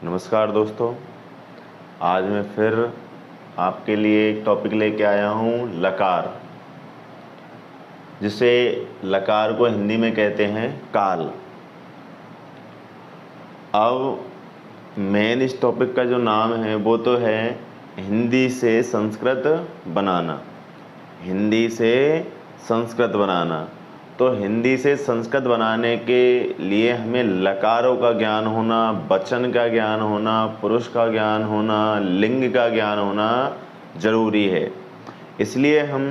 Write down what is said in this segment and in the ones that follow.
नमस्कार दोस्तों, आज मैं फिर आपके लिए एक टॉपिक लेके आया हूँ लकार, जिसे लकार को हिंदी में कहते हैं काल। अब मेन इस टॉपिक का जो नाम है वो तो है हिंदी से संस्कृत बनाना। हिंदी से संस्कृत बनाना, तो हिंदी से संस्कृत बनाने के लिए हमें लकारों का ज्ञान होना, वचन का ज्ञान होना, पुरुष का ज्ञान होना, लिंग का ज्ञान होना जरूरी है। इसलिए हम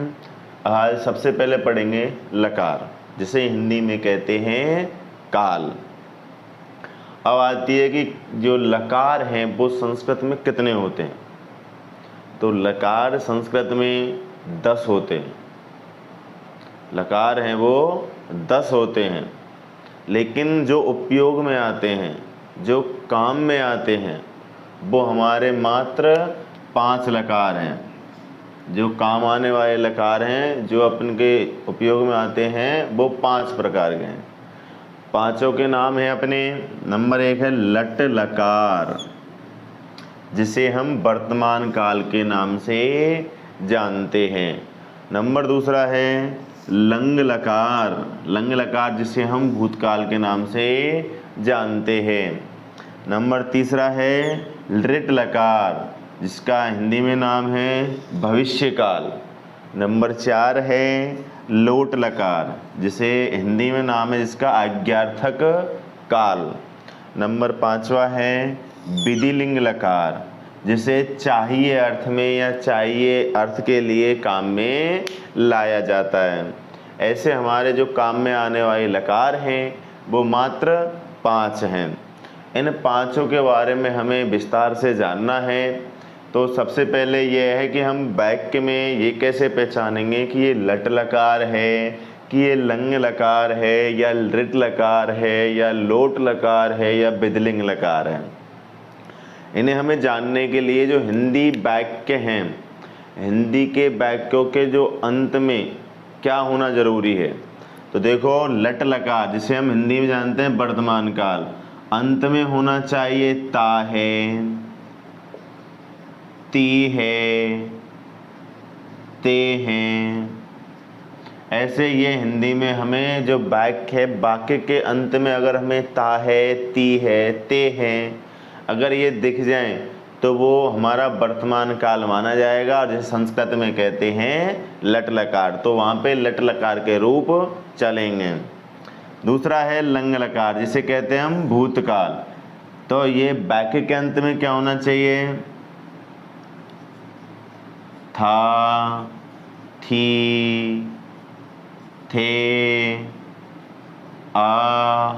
आज सबसे पहले पढ़ेंगे लकार, जिसे हिंदी में कहते हैं काल। अब आती है कि जो लकार हैं वो संस्कृत में कितने होते हैं। तो लकार संस्कृत में 10 होते हैं। लकार हैं वो 10 होते हैं, लेकिन जो उपयोग में आते हैं, जो काम में आते हैं, वो हमारे मात्र 5 लकार हैं। जो काम आने वाले लकार हैं, जो अपन के उपयोग में आते हैं, वो 5 प्रकार के हैं। पांचों के नाम हैं अपने। नंबर 1 है लट लकार, जिसे हम वर्तमान काल के नाम से जानते हैं। नंबर 2 है लंग लकार, लंग लकार जिसे हम भूतकाल के नाम से जानते हैं। नंबर 3 है लृट लकार, जिसका हिंदी में नाम है भविष्यकाल। नंबर 4 है लोट लकार, जिसे हिंदी में नाम है जिसका आज्ञार्थक काल। नंबर 5 है विधिलिंग लकार, जिसे चाहिए अर्थ में या चाहिए अर्थ के लिए काम में लाया जाता है। ऐसे हमारे जो काम में आने वाले लकार हैं वो मात्र 5 हैं। इन 5 के बारे में हमें विस्तार से जानना है। तो सबसे पहले ये है कि हम वाक्य में ये कैसे पहचानेंगे कि ये लट लकार है, कि ये लंग लकार है, या लृट लकार है, या लोट लकार है, या विधिलिंग लकार है। इन्हें हमें जानने के लिए जो हिंदी वाक्य हैं, हिंदी के वाक्यों के जो अंत में क्या होना जरूरी है। तो देखो, लट लकार जिसे हम हिंदी में जानते हैं वर्तमान काल, अंत में होना चाहिए ता है, ती है, ते हैं। ऐसे ये हिंदी में हमें जो वाक्य है, वाक्य के अंत में अगर हमें ता है, ती है, ते हैं, अगर ये दिख जाएं तो वो हमारा वर्तमान काल माना जाएगा, और जैसे संस्कृत में कहते हैं लट लकार, तो वहाँ पे लट लकार के रूप चलेंगे। दूसरा है लंग लकार, जिसे कहते हैं हम भूतकाल। तो ये वाक्य के अंत में क्या होना चाहिए? था, थी, थे, आ,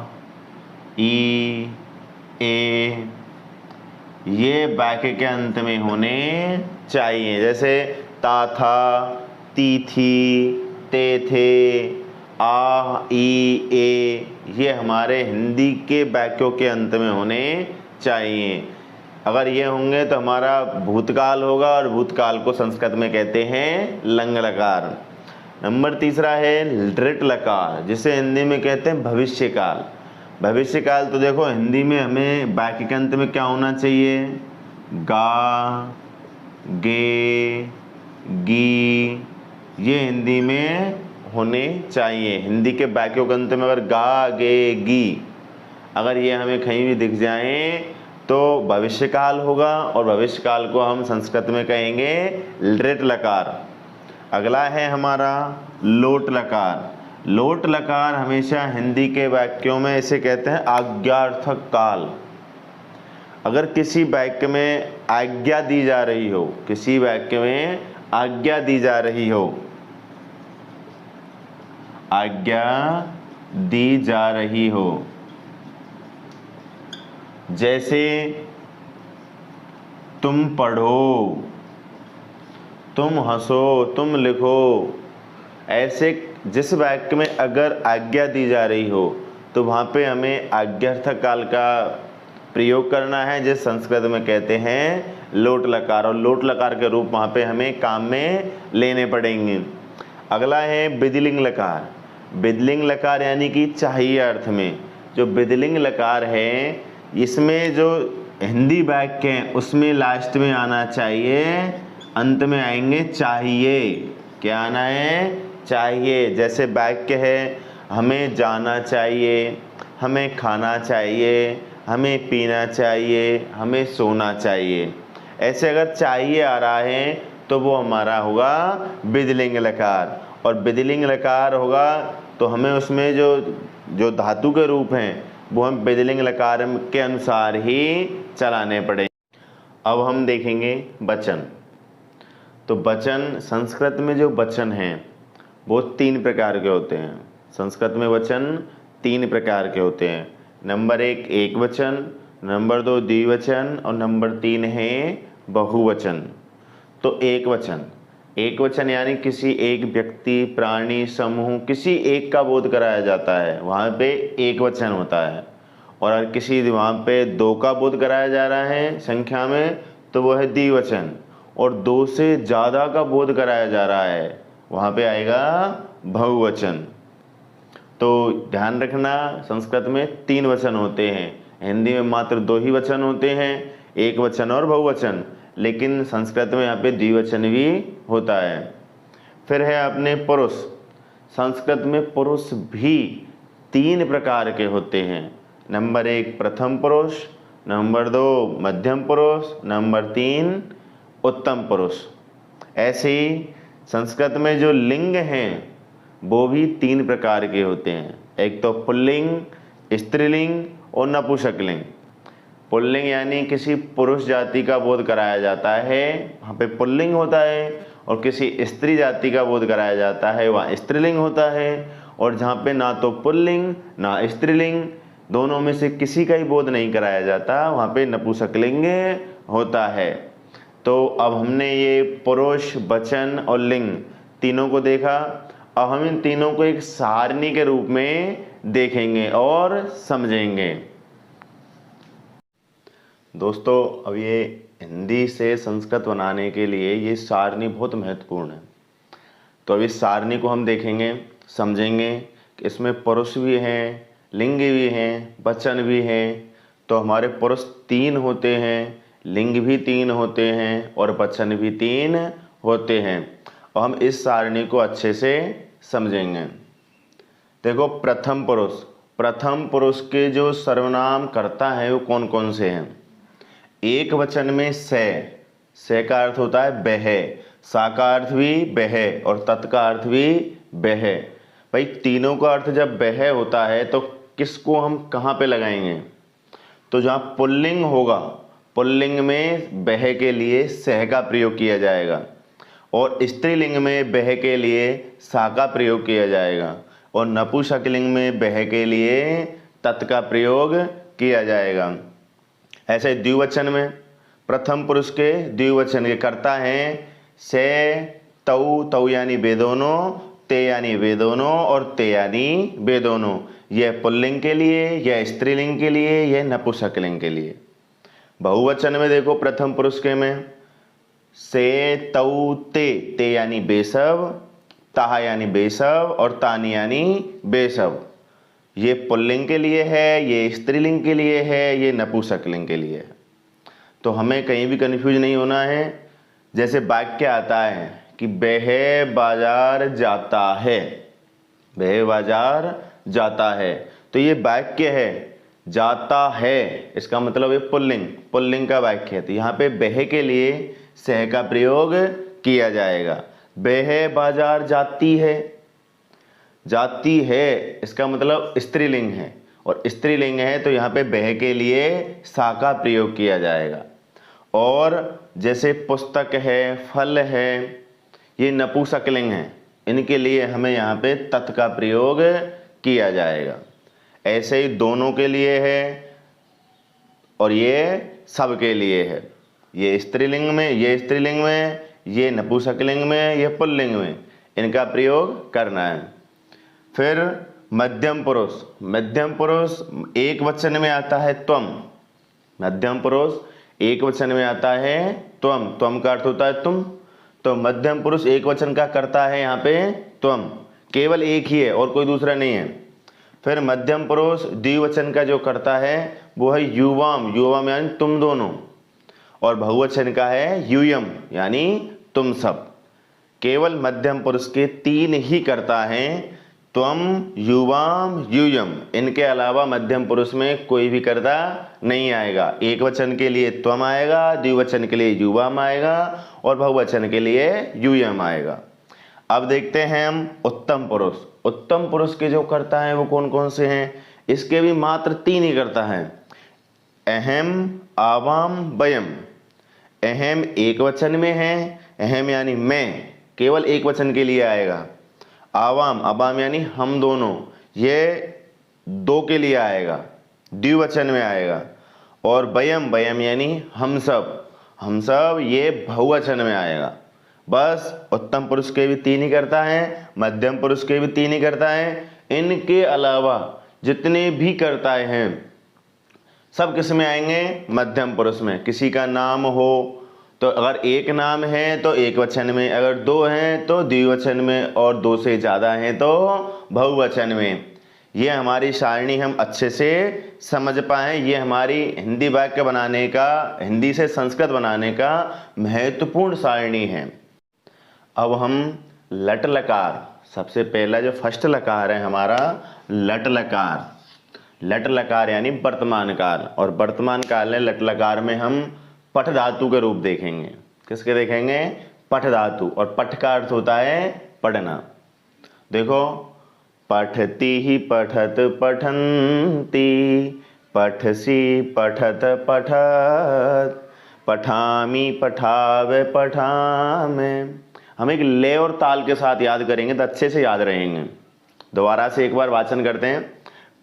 ई, ए, ये वाक्य के अंत में होने चाहिए। जैसे ता था, ती थी, ते थे, आ, ई, ए, ये हमारे हिंदी के वाक्यों के अंत में होने चाहिए। अगर ये होंगे तो हमारा भूतकाल होगा, और भूतकाल को संस्कृत में कहते हैं लंग लकार। नंबर 3 है लृट लकार, जिसे हिंदी में कहते हैं भविष्यकाल। भविष्यकाल तो देखो, हिंदी में हमें वाक्य के अंत में क्या होना चाहिए? गा, गे, गी, ये हिंदी में होने चाहिए। हिंदी के वाक्यों के अंत में अगर गा, गे, गी, अगर ये हमें कहीं भी दिख जाएं तो भविष्यकाल होगा, और भविष्यकाल को हम संस्कृत में कहेंगे लृट लकार। अगला है हमारा लोट लकार। लोट लकार हमेशा हिंदी के वाक्यों में इसे कहते हैं आज्ञार्थक काल। अगर किसी वाक्य में आज्ञा दी जा रही हो, किसी वाक्य में आज्ञा दी जा रही हो, आज्ञा दी जा रही हो, जैसे तुम पढ़ो, तुम हंसो, तुम लिखो, ऐसे जिस वाक्य में अगर आज्ञा दी जा रही हो तो वहाँ पे हमें आज्ञार्थक काल का प्रयोग करना है, जिस संस्कृत में कहते हैं लोट लकार, और लोट लकार के रूप वहाँ पे हमें काम में लेने पड़ेंगे। अगला है विधिलिंग लकार। विधिलिंग लकार यानी कि चाहिए अर्थ में। जो विधिलिंग लकार है, इसमें जो हिंदी वाक्य हैं उसमें लास्ट में आना चाहिए, अंत में आएंगे चाहिए। क्या आना है? चाहिए। जैसे वाक्य है हमें जाना चाहिए, हमें खाना चाहिए, हमें पीना चाहिए, हमें सोना चाहिए। ऐसे अगर चाहिए आ रहा है तो वो हमारा होगा विधिलिंग लकार, और विधिलिंग लकार होगा तो हमें उसमें जो धातु के रूप हैं वो हम विधिलिंग लकार के अनुसार ही चलाने पड़ेंगे। अब हम देखेंगे वचन। तो वचन, संस्कृत में जो वचन हैं वो 3 प्रकार के होते हैं। संस्कृत में वचन 3 प्रकार के होते हैं। नंबर 1 एक वचन, नंबर 2 द्विवचन और नंबर 3 है बहुवचन। तो एक वचन यानी किसी एक व्यक्ति, प्राणी, समूह, किसी एक का बोध कराया जाता है, वहाँ पे एक वचन होता है। और अगर किसी वहाँ पे 2 का बोध कराया जा रहा है संख्या में तो वो है द्विवचन, और 2 से ज़्यादा का बोध कराया जा रहा है वहाँ पे आएगा बहुवचन। तो ध्यान रखना, संस्कृत में 3 वचन होते हैं, हिंदी में मात्र 2 ही वचन होते हैं, एक वचन और बहुवचन, लेकिन संस्कृत में यहाँ पे द्विवचन भी होता है। फिर है अपने पुरुष। संस्कृत में पुरुष भी 3 प्रकार के होते हैं। नंबर 1 प्रथम पुरुष, नंबर 2 मध्यम पुरुष, नंबर 3 उत्तम पुरुष। ऐसे ही संस्कृत में जो लिंग हैं वो भी 3 प्रकार के होते हैं। एक तो पुल्लिंग, स्त्रीलिंग और नपुंसकलिंग। पुल्लिंग यानी किसी पुरुष जाति का बोध कराया जाता है, वहाँ पे पुल्लिंग होता है, और किसी स्त्री जाति का बोध कराया जाता है वहाँ स्त्रीलिंग होता है। और जहाँ पे ना तो पुल्लिंग ना स्त्रीलिंग, दोनों में से किसी का ही बोध नहीं कराया जाता, वहाँ पे नपुंसकलिंग होता है। तो अब हमने ये पुरुष, वचन और लिंग तीनों को देखा। अब हम इन तीनों को एक सारणी के रूप में देखेंगे और समझेंगे। दोस्तों, अब ये हिंदी से संस्कृत बनाने के लिए ये सारणी बहुत महत्वपूर्ण है। तो अब इस सारणी को हम देखेंगे, समझेंगे कि इसमें पुरुष भी हैं, लिंग भी हैं, वचन भी हैं। तो हमारे पुरुष 3 होते हैं, लिंग भी 3 होते हैं और वचन भी 3 होते हैं। और हम इस सारणी को अच्छे से समझेंगे। देखो, प्रथम पुरुष के जो सर्वनाम कर्ता है वो कौन कौन से हैं? एक वचन में से का अर्थ होता है वह, सा का अर्थ भी वह और तत् का अर्थ भी वह। भाई तीनों का अर्थ जब वह होता है तो किसको हम कहाँ पे लगाएंगे? तो जहाँ पुल्लिंग होगा, पुल्लिंग में वह के लिए सह का प्रयोग किया जाएगा, और स्त्रीलिंग में वह के लिए सा का प्रयोग किया जाएगा, और नपुंसकलिंग में वह के लिए तत् का प्रयोग किया जाएगा। ऐसे द्विवचन में प्रथम पुरुष के द्विवचन के कर्ता हैं से, तौ यानी वे दोनों, ते यानी वे दोनों और ते यानी वे दोनों। यह पुल्लिंग के लिए, यह स्त्रीलिंग के लिए, यह नपुंसकलिंग के लिए। बहुवचन में देखो, प्रथम पुरुष के में से, तौ, ते यानी वे सब, ताहा यानी वे सब और तानी यानी वे सब। ये पुल्लिंग के लिए है, ये स्त्रीलिंग के लिए है, ये नपुंसकलिंग के लिए है। तो हमें कहीं भी कन्फ्यूज नहीं होना है। जैसे वाक्य आता है कि वह बाजार जाता है, वह बाजार जाता है, तो ये वाक्य है। जाता है इसका मतलब है पुल्लिंग का वाक्य है। तो यहाँ पे वह के लिए सह का प्रयोग किया जाएगा। वह बाजार जाती है इसका मतलब स्त्रीलिंग है, और स्त्रीलिंग है तो यहाँ पे वह के लिए सा का प्रयोग किया जाएगा। और जैसे पुस्तक है, फल है, ये नपुंसकलिंग है, इनके लिए हमें यहाँ पे तत् का प्रयोग किया जाएगा। ऐसे ही दोनों के लिए है और ये सब के लिए है। ये स्त्रीलिंग में, ये स्त्रीलिंग में, ये नपुंसकलिंग में, ये पुल्लिंग में, इनका प्रयोग करना है। फिर मध्यम पुरुष एक वचन में आता है त्वम। मध्यम पुरुष एक वचन में आता है त्वम का अर्थ होता है तुम। तो मध्यम पुरुष एक वचन का कर्ता है यहाँ पे त्वम, केवल एक ही है और कोई दूसरा नहीं है। फिर मध्यम पुरुष द्विवचन का जो कर्ता है वो है युवाम, युवाम यानी तुम दोनों, और बहुवचन का है यूयम यानी तुम सब। केवल मध्यम पुरुष के 3 ही कर्ता हैं, त्वम, युवाम, यूयम। इनके अलावा मध्यम पुरुष में कोई भी कर्ता नहीं आएगा। एक वचन के लिए त्वम आएगा, द्विवचन के लिए युवाम आएगा और बहुवचन के लिए यूयम आएगा। अब देखते हैं हम उत्तम पुरुष। उत्तम पुरुष के जो कर्ता हैं वो कौन कौन से हैं? इसके भी मात्र 3 ही कर्ता हैं, अहम, आवाम, वयम। अहम एक वचन में है, अहम यानी मैं, केवल एक वचन के लिए आएगा। आवाम, अवाम यानी हम दोनों, ये 2 के लिए आएगा, द्विवचन में आएगा। और वयम, वयम यानी हम सब ये बहुवचन में आएगा। बस उत्तम पुरुष के भी 3 ही करता है, मध्यम पुरुष के भी 3 ही करता है। इनके अलावा जितने भी कर्ताएं हैं सब किस में आएंगे? मध्यम पुरुष में। किसी का नाम हो तो अगर एक नाम है तो एक वचन में, अगर 2 हैं तो द्विवचन में, और 2 से ज़्यादा हैं तो बहुवचन में। ये हमारी सारणी हम अच्छे से समझ पाएँ। ये हमारी हिंदी वाक्य बनाने का, हिंदी से संस्कृत बनाने का महत्वपूर्ण सारणी है। अब हम लट लकार, सबसे पहला जो फर्स्ट लकार है हमारा लट लकार। लट लकार यानी वर्तमान काल, और वर्तमान काल में लट लकार में हम पठ धातु के रूप देखेंगे। किसके देखेंगे? पठ धातु। और पठ का अर्थ होता है पढ़ना। देखो, पठती ही पठत पठन्ति, पठसी पठत पठत, पठामी पठावे पठामे। हम एक ले और ताल के साथ याद करेंगे तो अच्छे से याद रहेंगे। दोबारा से एक बार वाचन करते हैं।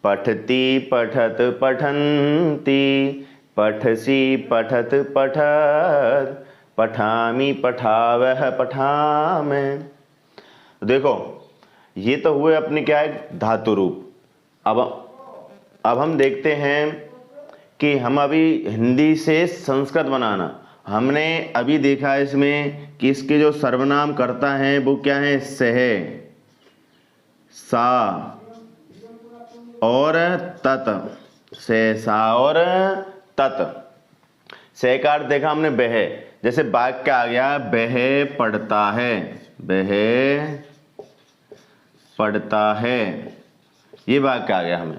पठती पठत पठन्ति, पठसी पठत पठत, पठामी पठावह पठामे। देखो, ये तो हुए अपने क्या है? धातु रूप। अब हम देखते हैं कि हम अभी हिंदी से संस्कृत बनाना, हमने अभी देखा इसमें कि इसके जो सर्वनाम कर्ता हैं वो क्या है? सह, सा और तत। से, सा और तत। से का अर्थ देखा हमने बह, जैसे वाक्य आ गया बह पढ़ता है, बह पढ़ता है, ये वाक्य आ गया हमें।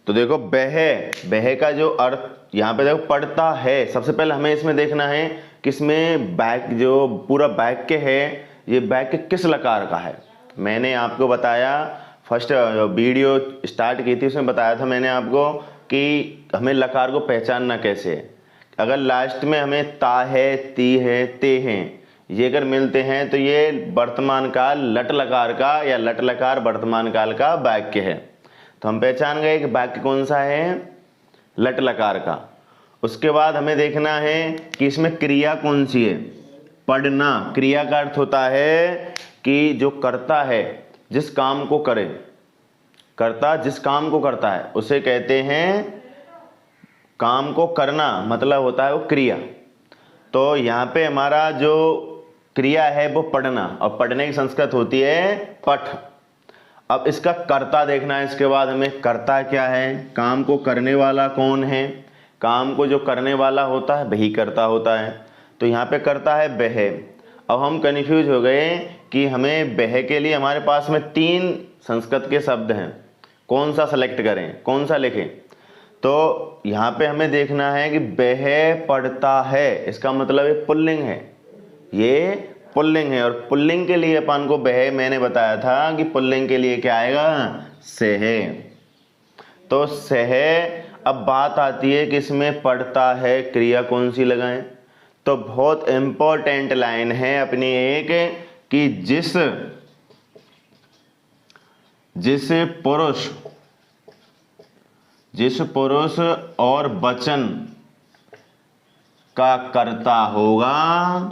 तो देखो बह का जो अर्थ यहाँ पे देखो पढ़ता है। सबसे पहले हमें इसमें देखना है कि इसमें वाक्य जो पूरा वाक्य है ये वाक्य किस लकार का है। मैंने आपको बताया, फर्स्ट वीडियो स्टार्ट की थी उसमें बताया था मैंने आपको कि हमें लकार को पहचानना कैसे है। अगर लास्ट में हमें ता है, ती है, ते हैं, ये अगर मिलते हैं तो ये वर्तमान काल लट लकार का या लट लकार वर्तमान काल का वाक्य है। तो हम पहचान गए कि वाक्य कौन सा है? लट लकार का। उसके बाद हमें देखना है कि इसमें क्रिया कौन सी है? पढ़ना। क्रिया का अर्थ होता है कि जो करता है जिस काम को करे, कर्ता जिस काम को करता है उसे कहते हैं, काम को करना मतलब होता है वो क्रिया। तो यहाँ पे हमारा जो क्रिया है वो पढ़ना, और पढ़ने की संस्कृत होती है पठ। अब इसका कर्ता देखना है। इसके बाद हमें कर्ता क्या है, काम को करने वाला कौन है। काम को जो करने वाला होता है वही कर्ता होता है। तो यहाँ पे कर्ता है वह। अब हम कन्फ्यूज हो गए कि हमें वह के लिए हमारे पास में 3 संस्कृत के शब्द हैं, कौन सा सेलेक्ट करें, कौन सा लिखें। तो यहाँ पे हमें देखना है कि वह पढ़ता है, इसका मतलब ये पुल्लिंग है, ये पुल्लिंग है। और पुल्लिंग के लिए अपन को वह, मैंने बताया था कि पुल्लिंग के लिए क्या आएगा? सह। तो सह। अब बात आती है कि इसमें पढ़ता है, क्रिया कौन सी लगाएं। तो बहुत इंपॉर्टेंट लाइन है अपनी एक, कि जिस पुरुष और वचन का कर्ता होगा,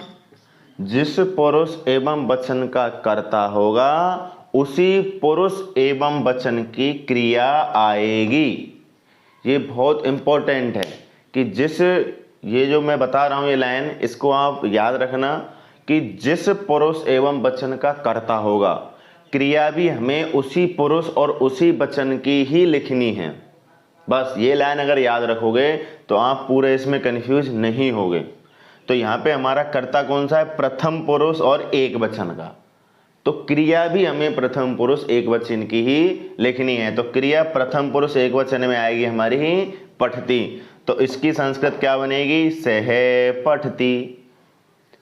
जिस पुरुष एवं वचन का कर्ता होगा उसी पुरुष एवं वचन की क्रिया आएगी। ये बहुत इंपॉर्टेंट है कि ये जो मैं बता रहा हूँ ये लाइन, इसको आप याद रखना कि जिस पुरुष एवं वचन का कर्ता होगा, क्रिया भी हमें उसी पुरुष और उसी वचन की ही लिखनी है। बस ये लाइन अगर याद रखोगे तो आप पूरे इसमें कंफ्यूज नहीं होगे। तो यहाँ पे हमारा कर्ता कौन सा है, प्रथम पुरुष और एक वचन का। तो क्रिया भी हमें प्रथम पुरुष एक वचन की ही लिखनी है। तो क्रिया प्रथम पुरुष एक वचन में आएगी हमारी पठती। तो इसकी संस्कृत क्या बनेगी, सह पठती,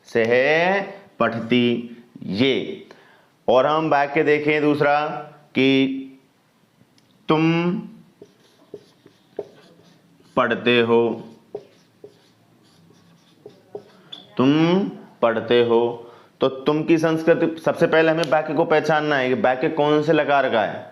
सह पठती। ये और हम वाक्य देखें दूसरा कि तुम पढ़ते हो, तुम पढ़ते हो। तो तुम की संस्कृत, सबसे पहले हमें वाक्य को पहचानना है कि वाक्य कौन से लकार का है।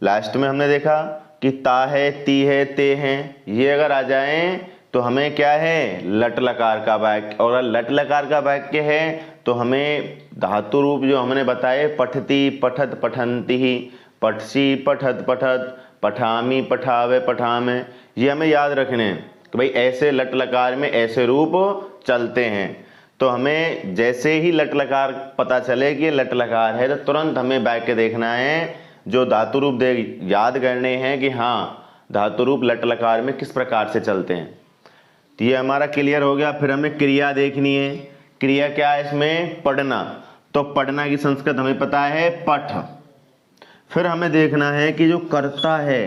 लास्ट में हमने देखा कि ता है, ती है, ते हैं, ये अगर आ जाए तो हमें क्या है, लट लकार का वाक्य। और लट लकार का वाक्य है तो हमें धातु रूप जो हमने बताए, पठती, पठत, पठंती, पठसी, पठत, पठत, पठामी, पठावे, पठामे, ये हमें याद रखने हैं कि भाई ऐसे लट लकार में ऐसे रूप चलते हैं। तो हमें जैसे ही लट लकार पता चले कि लट लकार है तो तुरंत हमें वाक्य देखना है, जो धातु रूप याद करने हैं कि हाँ धातु रूप लट लकार में किस प्रकार से चलते हैं। तो ये हमारा क्लियर हो गया। फिर हमें क्रिया देखनी है। क्रिया क्या है इसमें, पढ़ना। तो पढ़ना की संस्कृत हमें पता है, पठ। फिर हमें देखना है कि जो कर्ता है,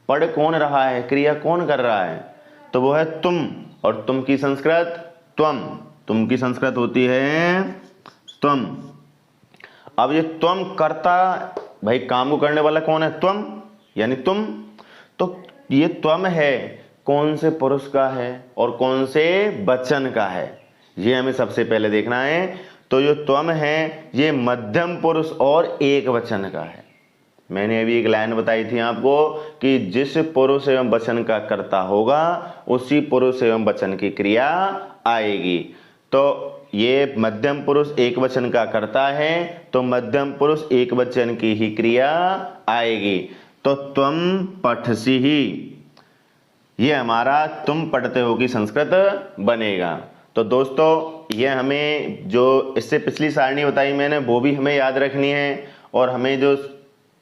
पढ़ कौन रहा है, क्रिया कौन कर रहा है, तो वो है तुम। और तुम की संस्कृत त्वम, तुम की संस्कृत होती है त्वम। अब ये त्वम कर्ता, भाई काम को करने वाला कौन है, त्वम यानी तुम। तो ये त्वम है कौन से पुरुष का है और कौन से वचन का है, ये हमें सबसे पहले देखना है। तो जो त्वम है ये मध्यम पुरुष और एक वचन का है। मैंने अभी एक लाइन बताई थी आपको कि जिस पुरुष एवं वचन का कर्ता होगा उसी पुरुष एवं वचन की क्रिया आएगी। तो ये मध्यम पुरुष एक वचन का कर्ता है तो मध्यम पुरुष एक वचन की ही क्रिया आएगी। तो तुम पठसी ही, ये हमारा तुम पढ़ते हो की संस्कृत बनेगा। तो दोस्तों ये हमें जो इससे पिछली सारणी बताई मैंने वो भी हमें याद रखनी है, और हमें जो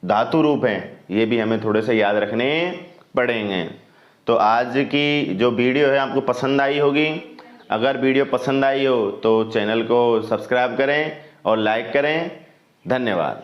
धातु रूप हैं ये भी हमें थोड़े से याद रखने पड़ेंगे। तो आज की जो वीडियो है आपको पसंद आई होगी। अगर वीडियो पसंद आई हो तो चैनल को सब्सक्राइब करें और लाइक करें। धन्यवाद।